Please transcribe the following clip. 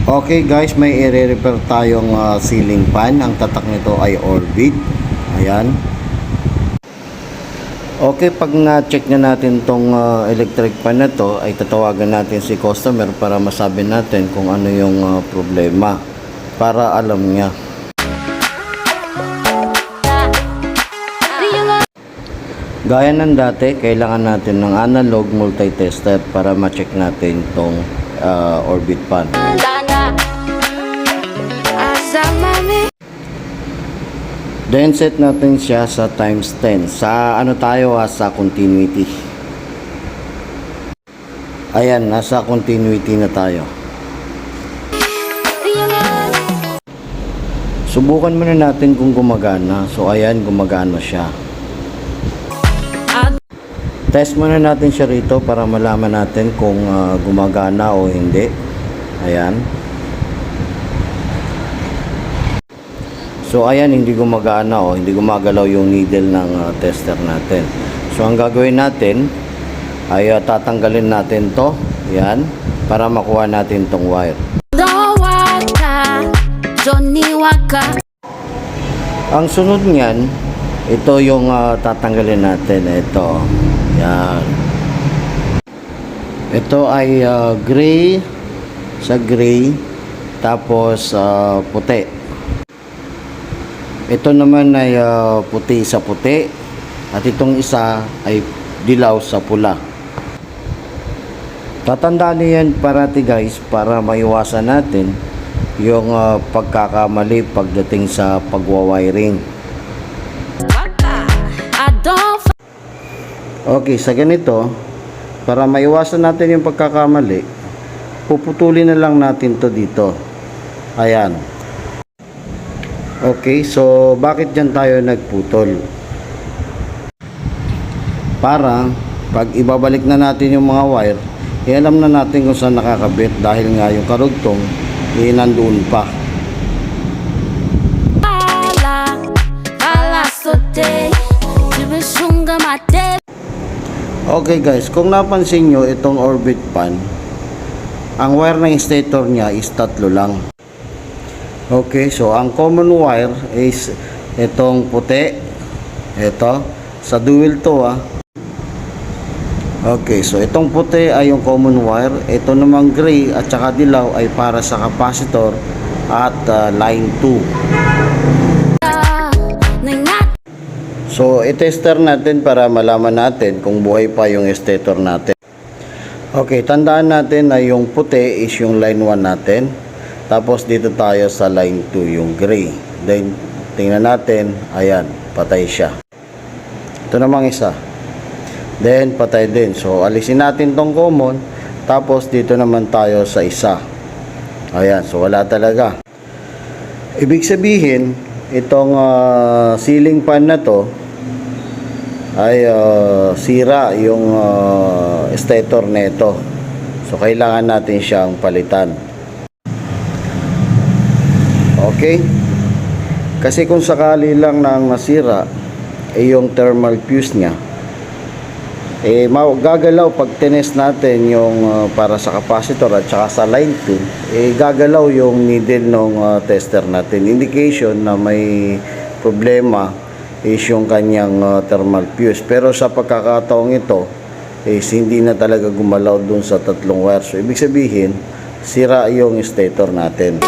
Okay guys, may i-repair tayong ceiling fan. Ang tatak nito ay Orbit. Ayan. Okay, pag na-check na natin tong electric fan na to, ay tatawagan natin si customer para masabi natin kung ano yung problema, para alam niya. Gaya ng dati, kailangan natin ng analog multi-tester para ma-check natin tong Orbit fan. Then set natin siya sa times 10. Sa ano tayo sa continuity. Ayan, nasa continuity na tayo. Subukan muna natin kung gumagana. So ayan, gumagana siya. Test muna natin siya rito para malaman natin kung gumagana o hindi. Ayan. So ayan, hindi gumagana o hindi gumagalaw yung needle ng tester natin. So ang gagawin natin ay tatanggalin natin to. Ayan, para makuha natin tong wire. Ang sunod niyan, ito yung tatanggalin natin. Ito. Ayan. Ito ay gray sa gray, tapos puti. Ito naman ay puti sa puti, at itong isa ay dilaw sa pula. Tatandaan niyo yan parati guys, para maiwasan natin yung pagkakamali pagdating sa pagwawiring. Okay, sa ganito, para maiwasan natin yung pagkakamali, puputulin na lang natin to dito. Ayan. Okay, so bakit dyan tayo nagputol? Para pag ibabalik na natin yung mga wire, alam na natin kung saan nakakabit, dahil nga yung karugtong nandoon pa. Okay guys, kung napansin nyo itong Orbit fan, ang wire ng stator niya is 3 lang. Okay, so ang common wire is itong puti. Ito, sa dual to Okay, so itong puti ay yung common wire. Ito namang gray at saka dilaw ay para sa capacitor at line 2. So i-tester natin para malaman natin kung buhay pa yung stator natin. Okay, tandaan natin na yung puti is yung line 1 natin. Tapos dito tayo sa line 2 yung gray. Then tingnan natin, ayan, patay siya. Ito namang isa. Then patay din. So alisin natin tong common. Tapos dito naman tayo sa isa. Ayan, so wala talaga. Ibig sabihin, itong ceiling fan na to ay sira yung stator nito. So kailangan natin siyang palitan. Okay? Kasi kung sakali lang nang masira yung thermal fuse niya, gagalaw pag tinest natin yung para sa capacitor at saka sa line 2, gagalaw yung needle ng tester natin. Indication na may problema is yung kanyang thermal fuse. Pero sa pagkakataong ito hindi na talaga gumalaw dun sa 3 wires. So ibig sabihin, sira yung stator natin.